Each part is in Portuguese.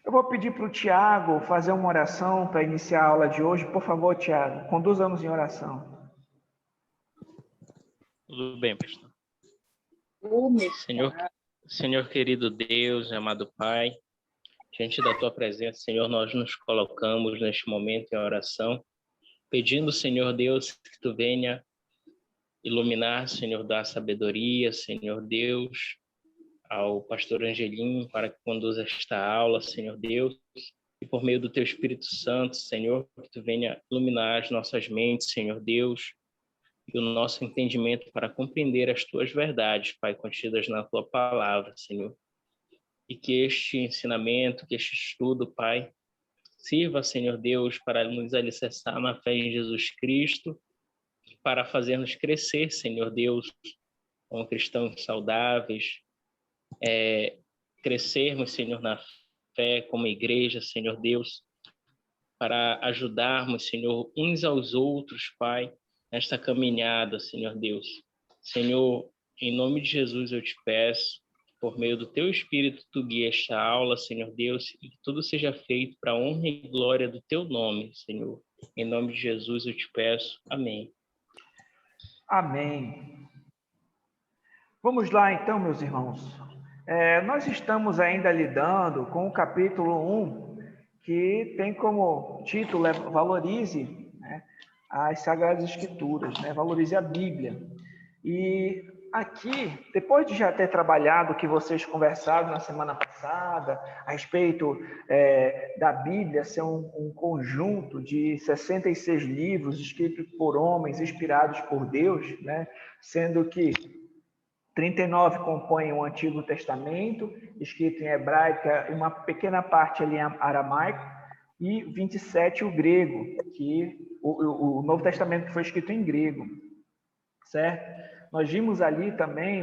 Eu vou pedir para o Tiago fazer uma oração para iniciar a aula de hoje. Por favor, Tiago, conduza-nos em oração. Tudo bem, pastor. Senhor querido Deus, amado Pai, diante da Tua presença, Senhor, nós nos colocamos neste momento em oração, pedindo, Senhor Deus, que Tu venha iluminar, Senhor, dar sabedoria, Senhor Deus, ao pastor Angelim, para que conduza esta aula, Senhor Deus, e por meio do Teu Espírito Santo, Senhor, que Tu venha iluminar as nossas mentes, Senhor Deus, e o nosso entendimento para compreender as Tuas verdades, Pai, contidas na Tua palavra, Senhor. E que este ensinamento, que este estudo, Pai, sirva, Senhor Deus, para nos alicerçar na fé em Jesus Cristo, para fazer-nos crescer, Senhor Deus, como cristãos saudáveis, crescermos, Senhor, na fé como igreja, Senhor Deus, para ajudarmos, Senhor, uns aos outros, Pai, nesta caminhada, Senhor Deus. Senhor, em nome de Jesus eu te peço, por meio do Teu Espírito, Tu guia esta aula, Senhor Deus, e que tudo seja feito para a honra e glória do Teu nome, Senhor. Em nome de Jesus eu te peço. Amém. Amém. Vamos lá então, meus irmãos. Nós estamos ainda lidando com o capítulo 1, que tem como título Valorize, né, as Sagradas Escrituras, né, valorize a Bíblia. E aqui, depois de já ter trabalhado o que vocês conversaram na semana passada, a respeito da Bíblia ser um conjunto de 66 livros escritos por homens, inspirados por Deus, né, sendo que 39 compõem o Antigo Testamento, escrito em hebraico, e uma pequena parte ali em aramaico, e 27 o grego, que o Novo Testamento que foi escrito em grego, certo? Nós vimos ali também,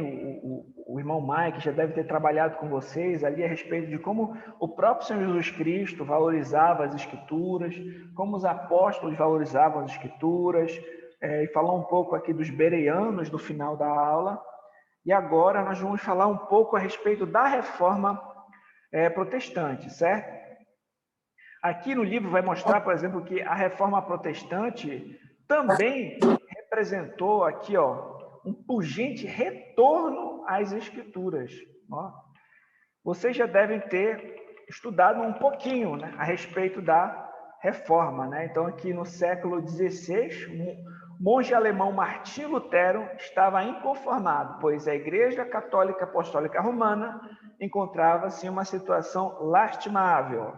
o irmão Mike já deve ter trabalhado com vocês ali a respeito de como o próprio Senhor Jesus Cristo valorizava as Escrituras, como os apóstolos valorizavam as Escrituras, e falou um pouco aqui dos bereanos no final da aula. E agora nós vamos falar um pouco a respeito da reforma protestante, certo? Aqui no livro vai mostrar, por exemplo, que a reforma protestante também representou aqui, um pungente retorno às escrituras. Ó. Vocês já devem ter estudado um pouquinho, né, a respeito da reforma, né? Então, aqui no século XVI, o monge alemão Martim Lutero estava inconformado, pois a Igreja Católica Apostólica Romana encontrava-se em uma situação lastimável.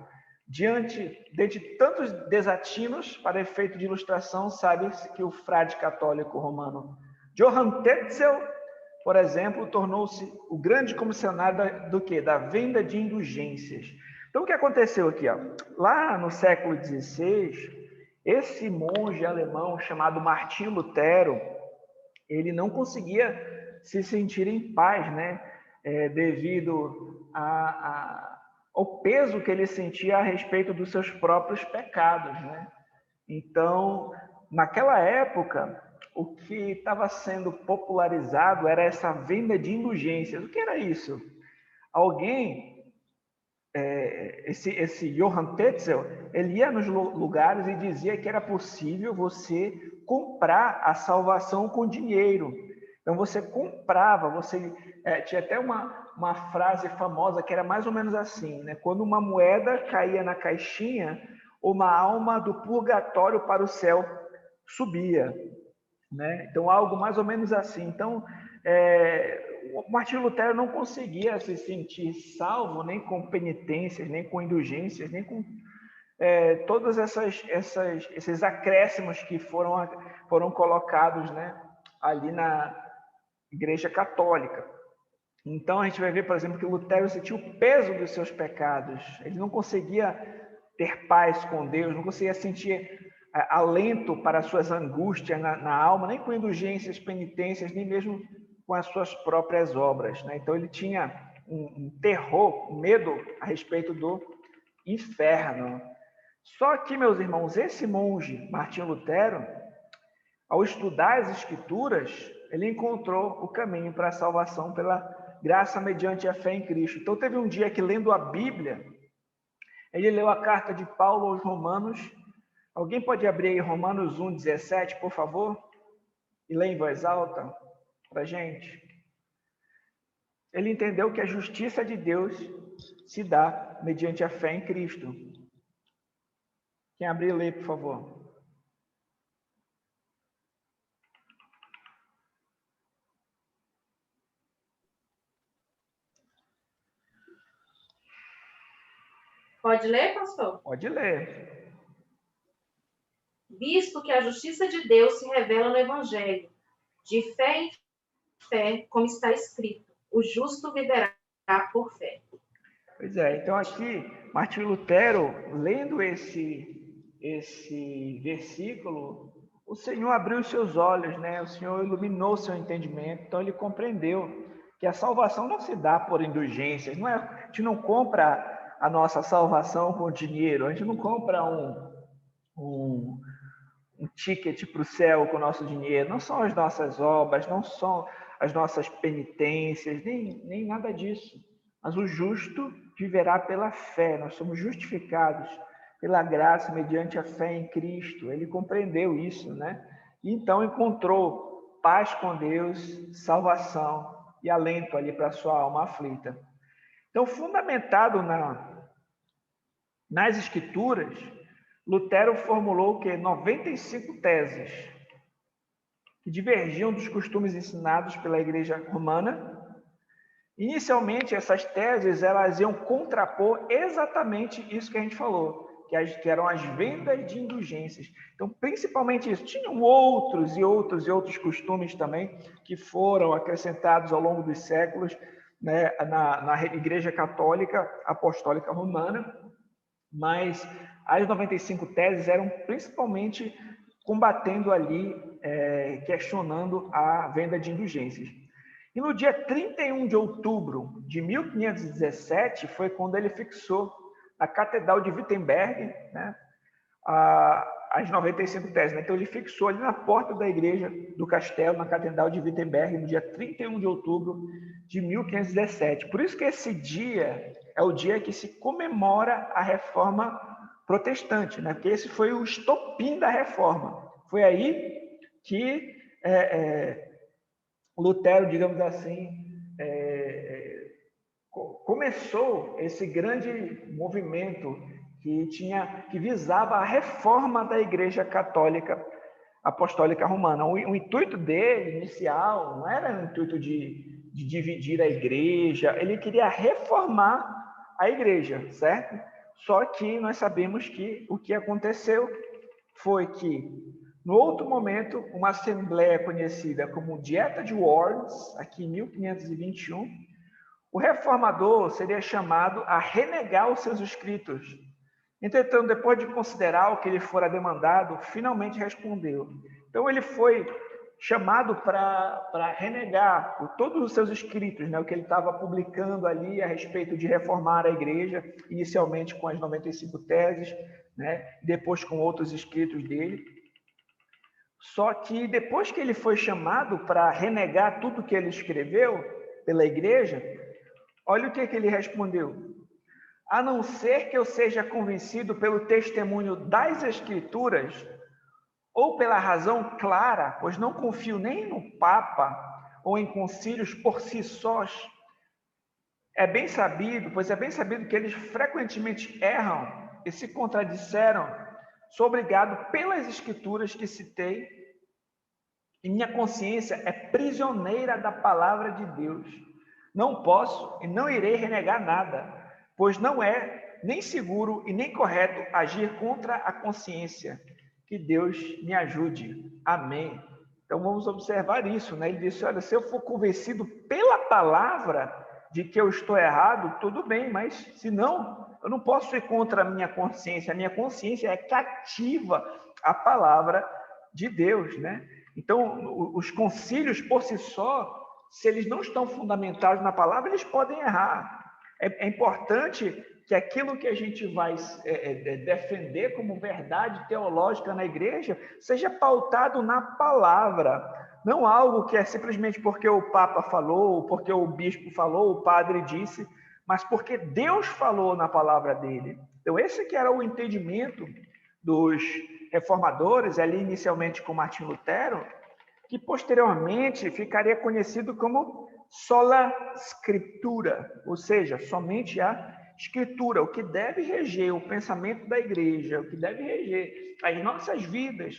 Diante de tantos desatinos, para efeito de ilustração, sabe-se que o frade católico romano Johann Tetzel, por exemplo, tornou-se o grande comissionário do quê? Da venda de indulgências. Então, o que aconteceu aqui? Lá no século XVI, esse monge alemão chamado Martim Lutero, ele não conseguia se sentir em paz, né? Devido ao peso que ele sentia a respeito dos seus próprios pecados, né? Então, naquela época, o que estava sendo popularizado era essa venda de indulgências. O que era isso? Alguém, esse Johann Tetzel, ele ia nos lugares e dizia que era possível você comprar a salvação com dinheiro. Então, você comprava, tinha até uma frase famosa que era mais ou menos assim, né? Quando uma moeda caía na caixinha, uma alma do purgatório para o céu subia, né? Então, algo mais ou menos assim. Então, o Martinho Lutero não conseguia se sentir salvo nem com penitências, nem com indulgências, nem com todos esses acréscimos que foram colocados, né, ali na Igreja Católica. Então, a gente vai ver, por exemplo, que Lutero sentiu o peso dos seus pecados. Ele não conseguia ter paz com Deus, não conseguia sentir alento para as suas angústias na alma, nem com indulgências, penitências, nem mesmo com as suas próprias obras, né? Então, ele tinha um terror, um medo a respeito do inferno. Só que, meus irmãos, esse monge, Martinho Lutero, ao estudar as Escrituras, ele encontrou o caminho para a salvação pela graça mediante a fé em Cristo. Então, teve um dia que, lendo a Bíblia, Ele leu a carta de Paulo aos Romanos. Alguém pode abrir aí Romanos 1:17, por favor? E ler em voz alta para a gente. Ele entendeu que a justiça de Deus se dá mediante a fé em Cristo. Quem abrir, lê, por favor. Pode ler, pastor? Pode ler. Visto que a justiça de Deus se revela no Evangelho, de fé em fé, como está escrito, o justo viverá por fé. Pois é, então aqui, Martinho Lutero, lendo esse versículo, o Senhor abriu os seus olhos, né? O Senhor iluminou seu entendimento, então ele compreendeu que a salvação não se dá por indulgências, não é, a gente não compra a nossa salvação com dinheiro, a gente não compra um ticket para o céu com o nosso dinheiro, não são as nossas obras, não são as nossas penitências, nem nada disso. Mas o justo viverá pela fé, nós somos justificados pela graça mediante a fé em Cristo. Ele compreendeu isso, né? E então encontrou paz com Deus, salvação e alento ali para a sua alma aflita. Então, fundamentado nas Escrituras, Lutero formulou o quê? 95 teses que divergiam dos costumes ensinados pela Igreja Romana. Inicialmente, essas teses elas iam contrapor exatamente isso que a gente falou, que eram as vendas de indulgências. Então, principalmente isso. Tinham outros costumes também que foram acrescentados ao longo dos séculos, né, na Igreja Católica Apostólica Romana, mas as 95 teses eram principalmente combatendo ali, questionando a venda de indulgências. E no dia 31 de outubro de 1517 foi quando ele fixou na Catedral de Wittenberg, né, as 95 teses. Né? Então ele fixou ali na porta da igreja do castelo, na Catedral de Wittenberg, no dia 31 de outubro de 1517. Por isso que esse dia é o dia que se comemora a Reforma Protestante, né? Porque esse foi o estopim da Reforma. Foi aí que Lutero, digamos assim, começou esse grande movimento que visava a reforma da Igreja Católica Apostólica Romana. O intuito dele, inicial, não era o intuito de dividir a igreja, ele queria reformar a igreja, certo? Só que nós sabemos que o que aconteceu foi que, no outro momento, uma assembleia conhecida como Dieta de Worms, aqui em 1521, o reformador seria chamado a renegar os seus escritos. Entretanto, depois de considerar o que lhe fora demandado, finalmente respondeu. Então, ele foi chamado para renegar todos os seus escritos, né, o que ele estava publicando ali a respeito de reformar a igreja, inicialmente com as 95 teses, né, depois com outros escritos dele. Só que depois que ele foi chamado para renegar tudo que ele escreveu pela igreja, olha o que ele respondeu. A não ser que eu seja convencido pelo testemunho das Escrituras, ou pela razão clara, pois não confio nem no Papa ou em concílios por si sós, é bem sabido que eles frequentemente erram e se contradisseram. Sou obrigado pelas Escrituras que citei, e minha consciência é prisioneira da palavra de Deus. Não posso e não irei renegar nada, pois não é nem seguro e nem correto agir contra a consciência. Que Deus me ajude. Amém. Então vamos observar isso, né? Ele disse, olha, se eu for convencido pela palavra de que eu estou errado, tudo bem, mas se não, eu não posso ir contra a minha consciência. A minha consciência é cativa à palavra de Deus, né? Então, os concílios por si só, se eles não estão fundamentados na palavra, eles podem errar. É importante que aquilo que a gente vai defender como verdade teológica na igreja seja pautado na palavra, não algo que é simplesmente porque o Papa falou, porque o bispo falou, o padre disse, mas porque Deus falou na palavra dele. Então, esse que era o entendimento dos reformadores, ali inicialmente com Martim Lutero, que posteriormente ficaria conhecido como sola scriptura, ou seja, somente a escritura, o que deve reger o pensamento da igreja, o que deve reger as nossas vidas,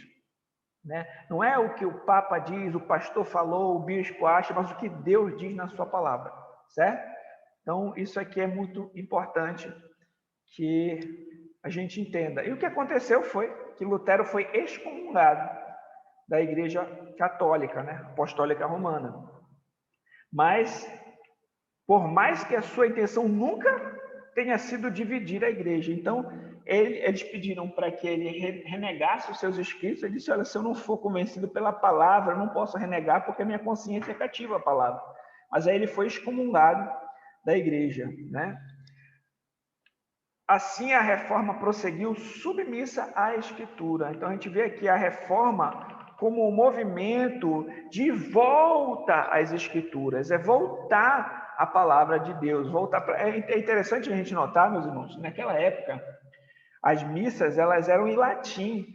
né? Não é o que o Papa diz, o pastor falou, o bispo acha, mas o que Deus diz na sua palavra, certo? Então, isso aqui é muito importante que a gente entenda. E o que aconteceu foi que Lutero foi excomungado da Igreja Católica, né? Apostólica Romana. Mas, por mais que a sua intenção nunca tenha sido dividir a igreja, então eles pediram para que ele renegasse os seus escritos. Ele disse: olha, se eu não for convencido pela palavra, eu não posso renegar, porque a minha consciência é cativa a palavra. Mas aí ele foi excomungado da igreja, né? Assim, a reforma prosseguiu submissa à Escritura. Então, a gente vê aqui a reforma como um movimento de volta às Escrituras, é voltar à palavra de Deus, voltar para... É interessante a gente notar, meus irmãos, naquela época, as missas elas eram em latim.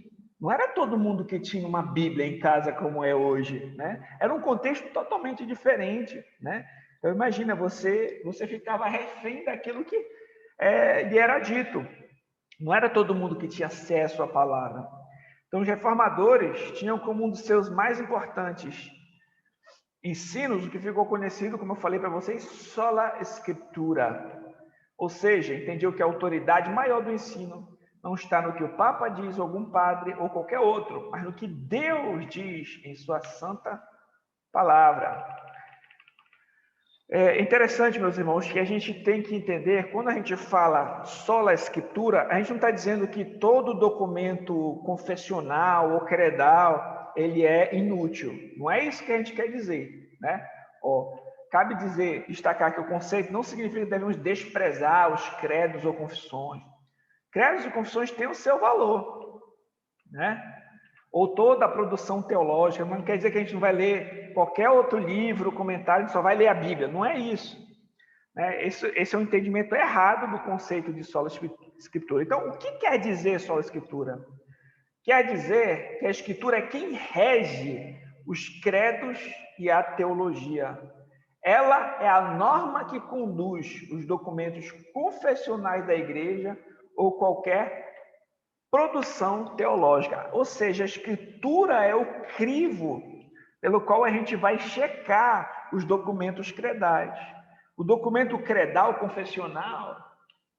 Não era todo mundo que tinha uma Bíblia em casa como é hoje, né? Era um contexto totalmente diferente, né? Então, imagina, você ficava refém daquilo que lhe era dito. Não era todo mundo que tinha acesso à palavra. Então, os reformadores tinham como um dos seus mais importantes ensinos o que ficou conhecido, como eu falei para vocês, sola scriptura. Ou seja, entendiam que a autoridade maior do ensino não está no que o Papa diz, ou algum padre, ou qualquer outro, mas no que Deus diz em sua santa palavra. É interessante, meus irmãos, que a gente tem que entender, quando a gente fala sola escritura, a gente não está dizendo que todo documento confessional ou credal ele é inútil. Não é isso que a gente quer dizer, né? Cabe destacar que o conceito não significa que devemos desprezar os credos ou confissões. Credos e confissões têm o seu valor, né? Ou toda a produção teológica, não quer dizer que a gente não vai ler qualquer outro livro, comentário, a gente só vai ler a Bíblia. Não é isso. Né? Esse é um entendimento errado do conceito de sola escritura. Então, o que quer dizer sola escritura? Quer dizer que a escritura é quem rege os credos e a teologia. Ela é a norma que conduz os documentos confessionais da igreja ou qualquer produção teológica, ou seja, a escritura é o crivo pelo qual a gente vai checar os documentos credais. O documento credal confessional,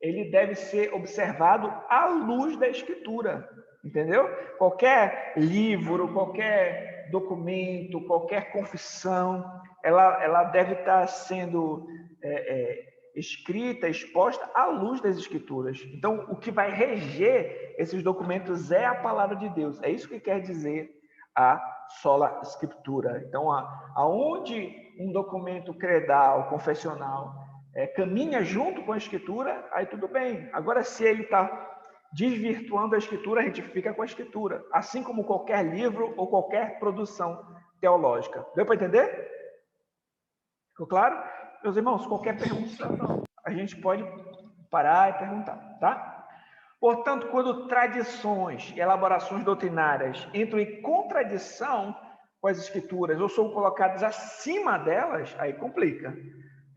ele deve ser observado à luz da escritura, entendeu? Qualquer livro, qualquer documento, qualquer confissão, ela deve estar sendo escrita, exposta à luz das escrituras. Então, o que vai reger esses documentos é a palavra de Deus. É isso que quer dizer a sola escritura. Então, aonde um documento credal, confessional, caminha junto com a escritura, aí tudo bem. Agora, se ele está desvirtuando a escritura, a gente fica com a escritura. Assim como qualquer livro ou qualquer produção teológica. Deu para entender? Ficou claro? Meus irmãos, qualquer pergunta, a gente pode parar e perguntar, tá? Portanto, quando tradições e elaborações doutrinárias entram em contradição com as escrituras ou são colocadas acima delas, aí complica.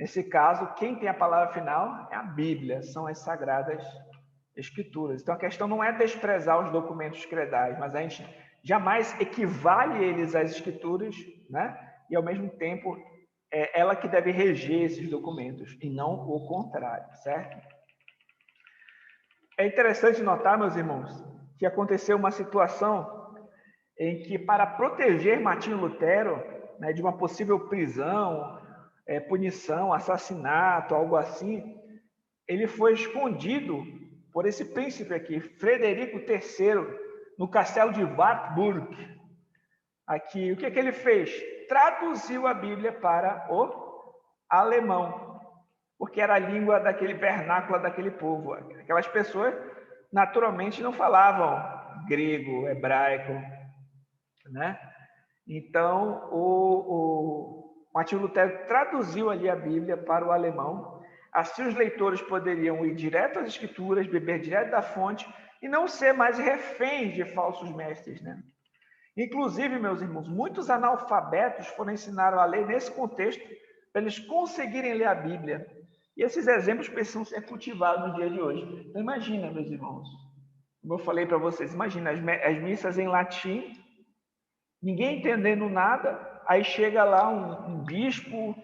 Nesse caso, quem tem a palavra final é a Bíblia, são as sagradas escrituras. Então, a questão não é desprezar os documentos credais, mas a gente jamais equivale eles às escrituras, né? E, ao mesmo tempo, é ela que deve reger esses documentos, e não o contrário, certo? É interessante notar, meus irmãos, que aconteceu uma situação em que, para proteger Martinho Lutero, né, de uma possível prisão, punição, assassinato, algo assim, ele foi escondido por esse príncipe aqui, Frederico III, no castelo de Wartburg. Aqui, o que ele fez? Traduziu a Bíblia para o alemão, porque era a língua daquele vernáculo daquele povo. Aquelas pessoas, naturalmente, não falavam grego, hebraico, né? Então, o Martinho Lutero traduziu ali a Bíblia para o alemão, Assim os leitores poderiam ir direto às Escrituras, beber direto da fonte e não ser mais reféns de falsos mestres, né? Inclusive, meus irmãos, muitos analfabetos foram ensinados a ler nesse contexto para eles conseguirem ler a Bíblia. E esses exemplos precisam ser cultivados no dia de hoje. Então, imagina, meus irmãos, como eu falei para vocês, imagina as missas em latim, ninguém entendendo nada, aí chega lá um bispo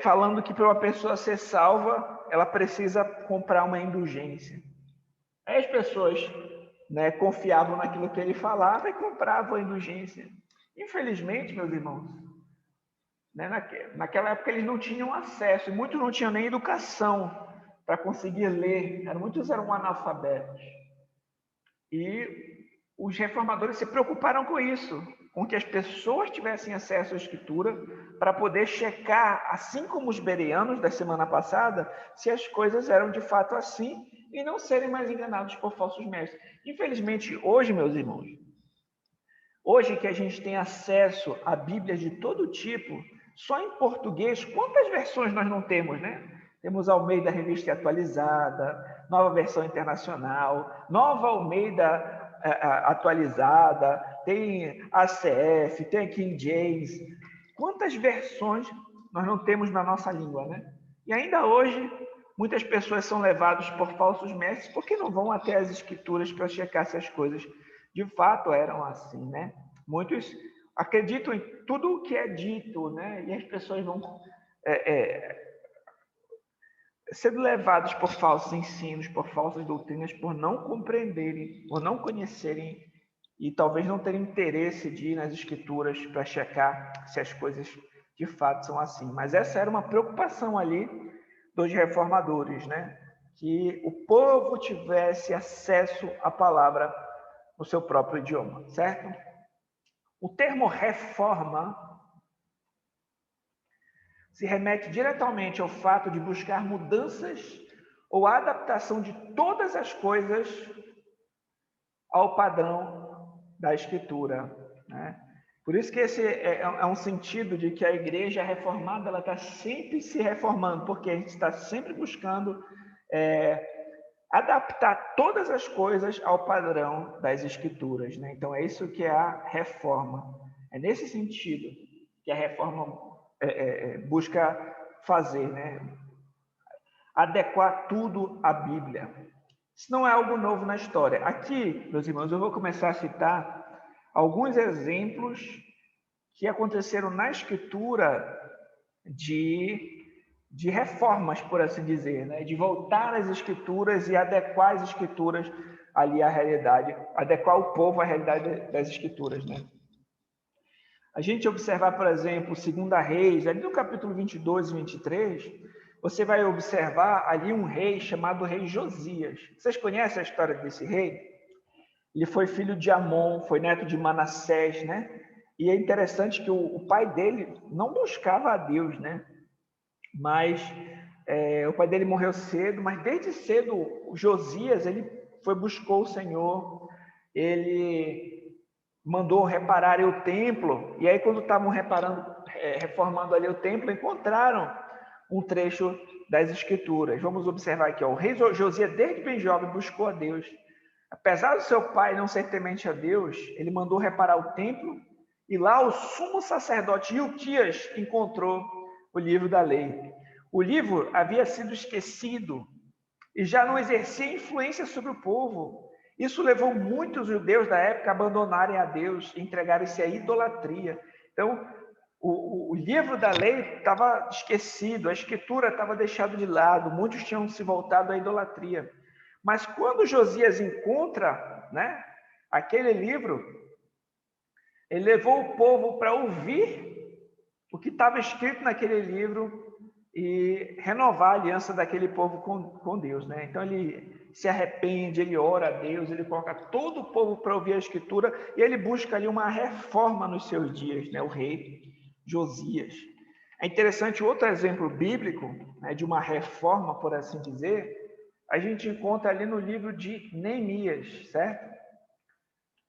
falando que para uma pessoa ser salva, ela precisa comprar uma indulgência. Aí as pessoas, né, confiavam naquilo que ele falava e compravam a indulgência. Infelizmente, meus irmãos, né, naquela época eles não tinham acesso, e muitos não tinham nem educação para conseguir ler, muitos eram analfabetos. E os reformadores se preocuparam com isso, com que as pessoas tivessem acesso à Escritura para poder checar, assim como os bereanos da semana passada, se as coisas eram de fato assim e não serem mais enganados por falsos mestres. Infelizmente, hoje, meus irmãos, hoje que a gente tem acesso a Bíblias de todo tipo, só em português, quantas versões nós não temos, né? Temos Almeida Revista Atualizada, Nova Versão Internacional, Nova Almeida Atualizada, tem ACF, tem King James. Quantas versões nós não temos na nossa língua, né? E ainda hoje, muitas pessoas são levadas por falsos mestres porque não vão até as Escrituras para checar se as coisas de fato eram assim, né? Muitos acreditam em tudo o que é dito, né? E as pessoas vão sendo levados por falsos ensinos, por falsas doutrinas, por não compreenderem, por não conhecerem e talvez não terem interesse de ir nas Escrituras para checar se as coisas de fato são assim. Mas essa era uma preocupação ali dos reformadores, né? Que o povo tivesse acesso à palavra no seu próprio idioma, certo? O termo reforma se remete diretamente ao fato de buscar mudanças ou adaptação de todas as coisas ao padrão da Escritura, né? Por isso que esse é um sentido de que a igreja reformada ela está sempre se reformando, porque a gente está sempre buscando adaptar todas as coisas ao padrão das Escrituras, né? Então, é isso que é a reforma. É nesse sentido que a reforma busca fazer, né? Adequar tudo à Bíblia. Isso não é algo novo na história. Aqui, meus irmãos, eu vou começar a citar alguns exemplos que aconteceram na Escritura de reformas, por assim dizer, né? De voltar às Escrituras e adequar as Escrituras ali à realidade, adequar o povo à realidade das Escrituras, né? A gente observar, por exemplo, 2 Reis, ali no capítulo 22 e 23, você vai observar ali um rei chamado rei Josias. Vocês conhecem a história desse rei? Ele foi filho de Amon, foi neto de Manassés, né? E é interessante que o pai dele não buscava a Deus, né? Mas o pai dele morreu cedo, mas desde cedo o Josias, ele buscou o Senhor, ele mandou reparar o templo, e aí quando estavam reformando ali o templo, encontraram um trecho das Escrituras. Vamos observar aqui, ó, o rei Josias, desde bem jovem, buscou a Deus. Apesar do seu pai não ser temente a Deus, ele mandou reparar o templo, e lá o sumo sacerdote Hilquias encontrou o livro da lei. O livro havia sido esquecido e já não exercia influência sobre o povo. Isso levou muitos judeus da época a abandonarem a Deus e entregarem-se à idolatria. Então, o livro da lei estava esquecido, a escritura estava deixada de lado, muitos tinham se voltado à idolatria. Mas quando Josias encontra, né, aquele livro, ele levou o povo para ouvir o que estava escrito naquele livro e renovar a aliança daquele povo com Deus, né? Então ele se arrepende, ele ora a Deus, ele coloca todo o povo para ouvir a Escritura e ele busca ali uma reforma nos seus dias, né? O rei Josias. É interessante, outro exemplo bíblico, né, de uma reforma, por assim dizer, a gente encontra ali no livro de Neemias, certo?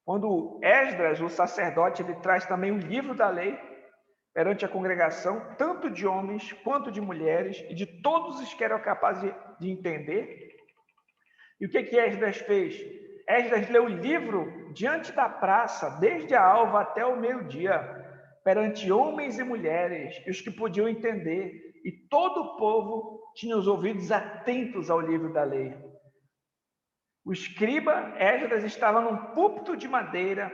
Quando Esdras, o sacerdote, ele traz também o livro da lei, perante a congregação, tanto de homens quanto de mulheres, e de todos os que eram capazes de entender. E o que Esdras fez? Esdras leu o livro diante da praça, desde a alva até o meio-dia, perante homens e mulheres, e os que podiam entender, e todo o povo tinha os ouvidos atentos ao livro da lei. O escriba Esdras estava num púlpito de madeira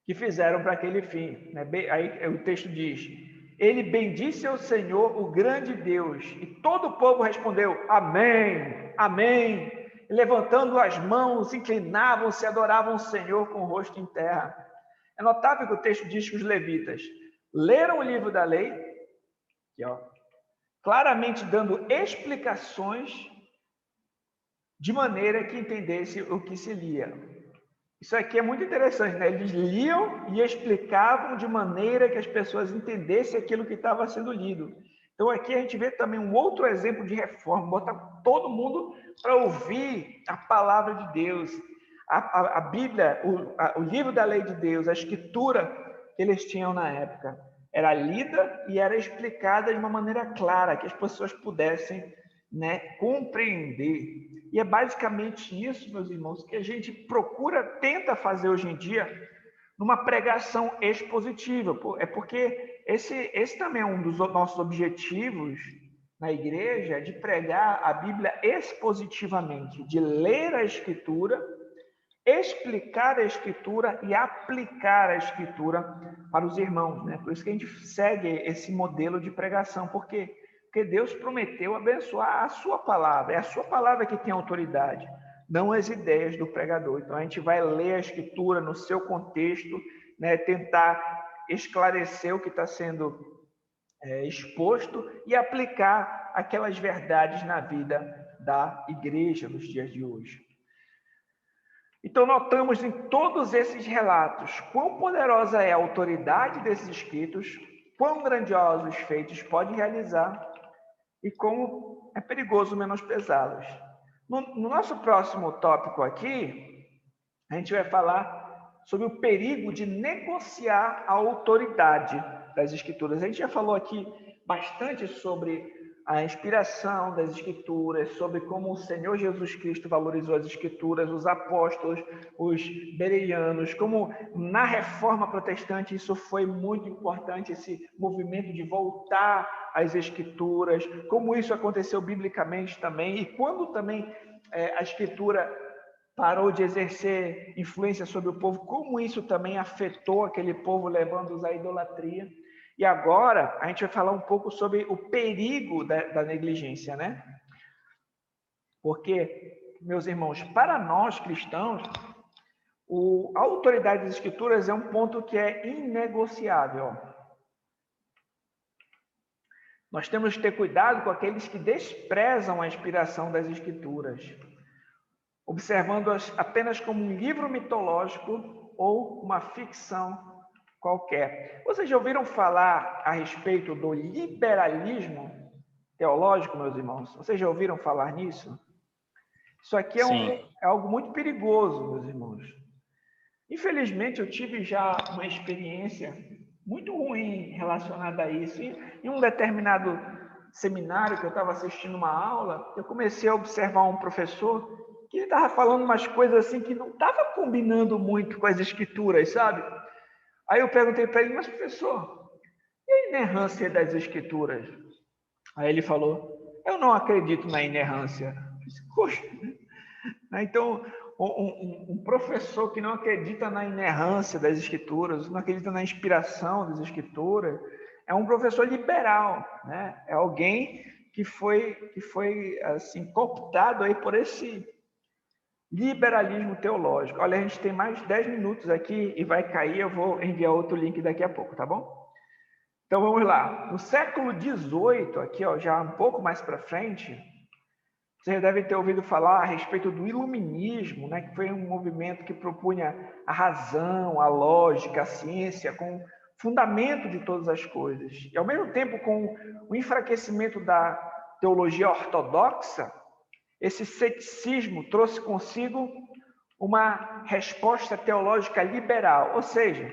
que fizeram para aquele fim. Aí o texto diz: ele bendisse ao Senhor, o grande Deus, e todo o povo respondeu: amém, amém. E levantando as mãos, inclinavam-se e adoravam o Senhor com o rosto em terra. É notável que o texto diz que os levitas leram o livro da lei, aqui, claramente dando explicações de maneira que entendesse o que se lia. Isso aqui é muito interessante, né? Eles liam e explicavam de maneira que as pessoas entendessem aquilo que estava sendo lido. Então aqui a gente vê também um outro exemplo de reforma, botar todo mundo para ouvir a palavra de Deus, a Bíblia, o livro da lei de Deus, a escritura que eles tinham na época. Era lida e era explicada de uma maneira clara, que as pessoas pudessem, né, compreender. E é basicamente isso, meus irmãos, que a gente tenta fazer hoje em dia numa pregação expositiva. É porque esse também é um dos nossos objetivos na igreja, de pregar a Bíblia expositivamente, de ler a Escritura, explicar a Escritura e aplicar a Escritura para os irmãos, né? Por isso que a gente segue esse modelo de pregação, porque Deus prometeu abençoar a sua palavra. É a sua palavra que tem autoridade, não as ideias do pregador. Então, a gente vai ler a Escritura no seu contexto, né, tentar esclarecer o que está sendo exposto e aplicar aquelas verdades na vida da igreja nos dias de hoje. Então, notamos em todos esses relatos quão poderosa é a autoridade desses escritos, quão grandiosos feitos pode realizar, e como é perigoso menosprezá-los. No nosso próximo tópico aqui, a gente vai falar sobre o perigo de negociar a autoridade das Escrituras. A gente já falou aqui bastante sobre a inspiração das Escrituras, sobre como o Senhor Jesus Cristo valorizou as Escrituras, os apóstolos, os bereanos, como na Reforma Protestante isso foi muito importante, esse movimento de voltar às Escrituras, como isso aconteceu biblicamente também, e quando também a Escritura parou de exercer influência sobre o povo, como isso também afetou aquele povo, levando-os à idolatria. E agora a gente vai falar um pouco sobre o perigo da negligência, né? Porque, meus irmãos, para nós cristãos, a autoridade das Escrituras é um ponto que é inegociável. Nós temos que ter cuidado com aqueles que desprezam a inspiração das Escrituras, observando-as apenas como um livro mitológico ou uma ficção qualquer. Vocês já ouviram falar a respeito do liberalismo teológico, meus irmãos? Vocês já ouviram falar nisso? Isso aqui é algo muito perigoso, meus irmãos. Infelizmente, eu tive já uma experiência muito ruim relacionada a isso. Em um determinado seminário que eu estava assistindo uma aula, eu comecei a observar um professor que estava falando umas coisas assim que não estava combinando muito com as Escrituras, sabe? Aí eu perguntei para ele: mas professor, e a inerrância das Escrituras? Aí ele falou: eu não acredito na inerrância. Eu disse: poxa, então um professor que não acredita na inerrância das Escrituras, não acredita na inspiração das Escrituras, é um professor liberal, né? É alguém que foi assim cooptado aí por esse liberalismo teológico. Olha, a gente tem mais 10 minutos aqui e vai cair, eu vou enviar outro link daqui a pouco, tá bom? Então vamos lá. No século XVIII, aqui já um pouco mais para frente, vocês devem ter ouvido falar a respeito do iluminismo, né, que foi um movimento que propunha a razão, a lógica, a ciência, com fundamento de todas as coisas. E ao mesmo tempo, com o enfraquecimento da teologia ortodoxa, esse ceticismo trouxe consigo uma resposta teológica liberal, ou seja,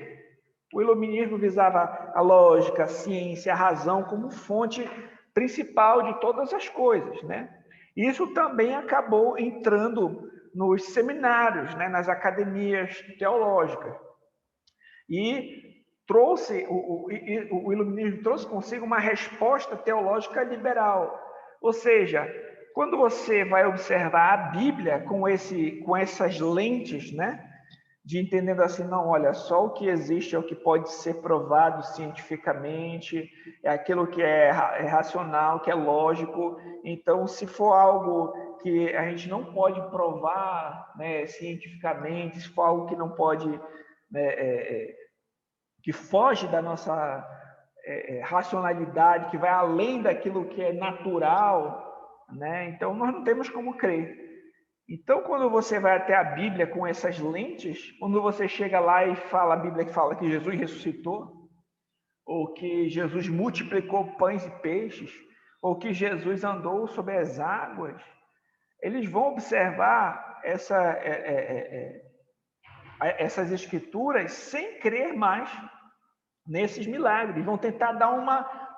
O iluminismo visava a lógica, a ciência, a razão como fonte principal de todas as coisas, né? Isso também acabou entrando nos seminários, né, nas academias teológicas. E trouxe o iluminismo trouxe consigo uma resposta teológica liberal. Ou seja, quando você vai observar a Bíblia com essas lentes, né, de entendendo assim, não, olha, só o que existe é o que pode ser provado cientificamente, é aquilo que é racional, que é lógico. Então, se for algo que a gente não pode provar, né, cientificamente, se for algo que não pode, né, que foge da nossa racionalidade, que vai além daquilo que é natural, né, então nós não temos como crer. Então, quando você vai até a Bíblia com essas lentes, quando você chega lá e fala, a Bíblia que fala que Jesus ressuscitou, ou que Jesus multiplicou pães e peixes, ou que Jesus andou sobre as águas, eles vão observar essas escrituras sem crer mais nesses milagres, vão tentar dar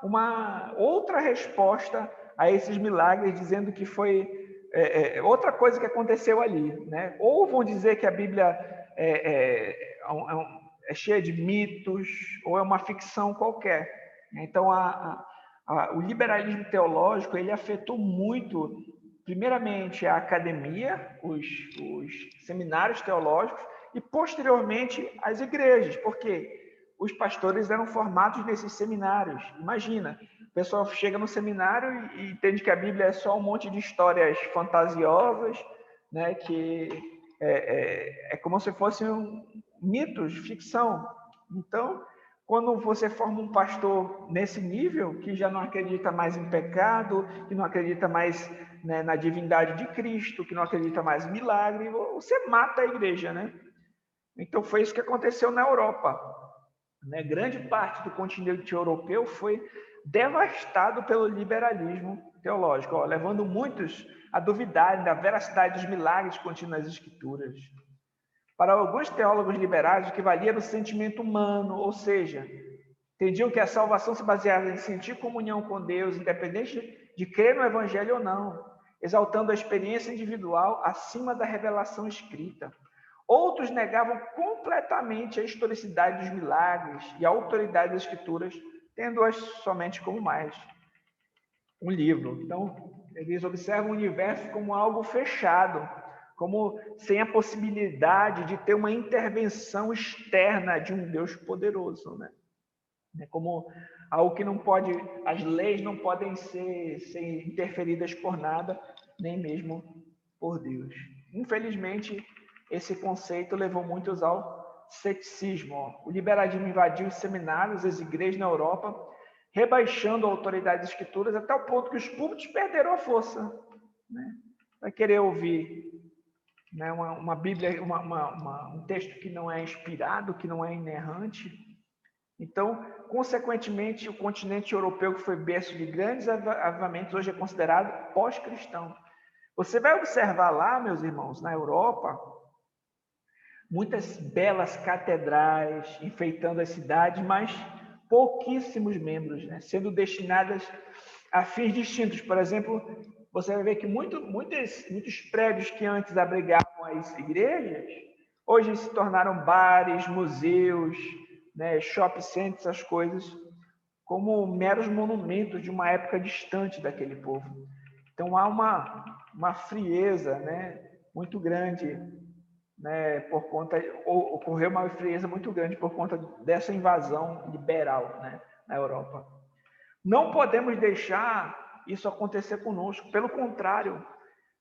uma outra resposta a esses milagres, dizendo que foi outra coisa que aconteceu ali, né? Ou vão dizer que a Bíblia é cheia de mitos, ou é uma ficção qualquer. Então, o liberalismo teológico ele afetou muito, primeiramente, a academia, os seminários teológicos, e posteriormente as igrejas, porque os pastores eram formados nesses seminários. Imagina, o pessoal chega no seminário e entende que a Bíblia é só um monte de histórias fantasiosas, né, que é como se fossem mitos, ficção. Então, quando você forma um pastor nesse nível, que já não acredita mais em pecado, que não acredita mais, né, na divindade de Cristo, que não acredita mais em milagre, você mata a igreja, né? Então, foi isso que aconteceu na Europa. Né? Grande parte do continente europeu foi devastado pelo liberalismo teológico, levando muitos a duvidarem da veracidade dos milagres contidos nas Escrituras. Para alguns teólogos liberais, o que valia era o sentimento humano, ou seja, entendiam que a salvação se baseava em sentir comunhão com Deus, independente de crer no Evangelho ou não, exaltando a experiência individual acima da revelação escrita. Outros negavam completamente a historicidade dos milagres e a autoridade das Escrituras, tendo-as somente como mais um livro. Então, eles observam o universo como algo fechado, como sem a possibilidade de ter uma intervenção externa de um Deus poderoso, né? Como algo que não pode, as leis não podem ser interferidas por nada, nem mesmo por Deus. Infelizmente, esse conceito levou muitos ao ceticismo. O liberalismo invadiu os seminários, as igrejas na Europa, rebaixando a autoridade das escrituras até o ponto que os púlpitos perderam a força, né? Vai querer ouvir, né, uma Bíblia, um texto que não é inspirado, que não é inerrante. Então, consequentemente, o continente europeu, que foi berço de grandes avivamentos, hoje é considerado pós-cristão. Você vai observar lá, meus irmãos, na Europa, muitas belas catedrais enfeitando as cidades, mas pouquíssimos membros, né, sendo destinadas a fins distintos. Por exemplo, você vai ver que muitos prédios que antes abrigavam as igrejas, hoje se tornaram bares, museus, né, shopping centers, essas coisas, como meros monumentos de uma época distante daquele povo. Então há uma frieza, né, muito grande, né, por conta, ocorreu uma frieza muito grande por conta dessa invasão liberal, né, na Europa. Não podemos deixar isso acontecer conosco, pelo contrário,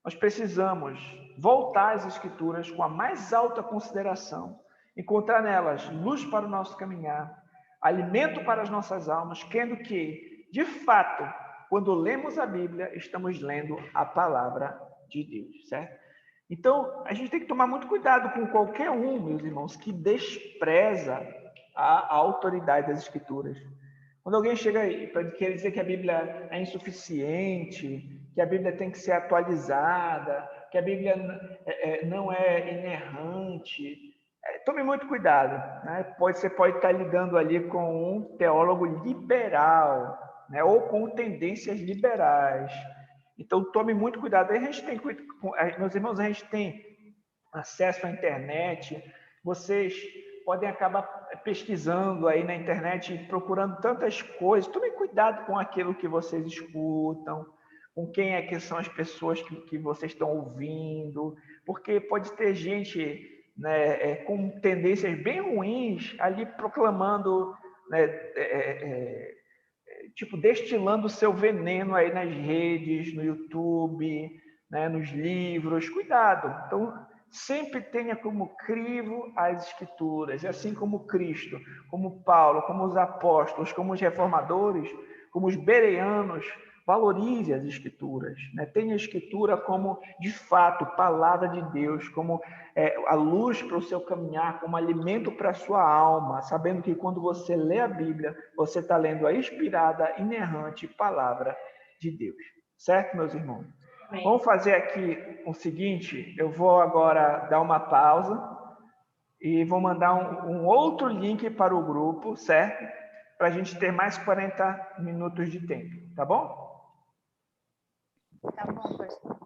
nós precisamos voltar às Escrituras com a mais alta consideração, encontrar nelas luz para o nosso caminhar, alimento para as nossas almas, crendo que, de fato, quando lemos a Bíblia, estamos lendo a palavra de Deus, certo? Então, a gente tem que tomar muito cuidado com qualquer um, meus irmãos, que despreza a autoridade das Escrituras. Quando alguém chega aí para querer dizer que a Bíblia é insuficiente, que a Bíblia tem que ser atualizada, que a Bíblia não é inerrante, Tome muito cuidado, né? Você pode estar lidando ali com um teólogo liberal, né? Ou com tendências liberais. Então, tome muito cuidado. A gente tem, meus irmãos, a gente tem acesso à internet. Vocês podem acabar pesquisando aí na internet, procurando tantas coisas. Tome cuidado com aquilo que vocês escutam, com quem é que são as pessoas que vocês estão ouvindo, porque pode ter gente, né, com tendências bem ruins ali proclamando, né, tipo, destilando o seu veneno aí nas redes, no YouTube, né, nos livros. Cuidado. Então, sempre tenha como crivo as Escrituras, e assim como Cristo, como Paulo, como os apóstolos, como os reformadores, como os bereanos, valorize as Escrituras, né? Tenha a Escritura como, de fato, palavra de Deus, como a luz para o seu caminhar, como alimento para a sua alma, sabendo que quando você lê a Bíblia, você está lendo a inspirada, inerrante palavra de Deus. Certo, meus irmãos? Amém. Vamos fazer aqui o seguinte, eu vou agora dar uma pausa e vou mandar um outro link para o grupo, certo? Para a gente ter mais 40 minutos de tempo, tá bom? Tá bom, pastor.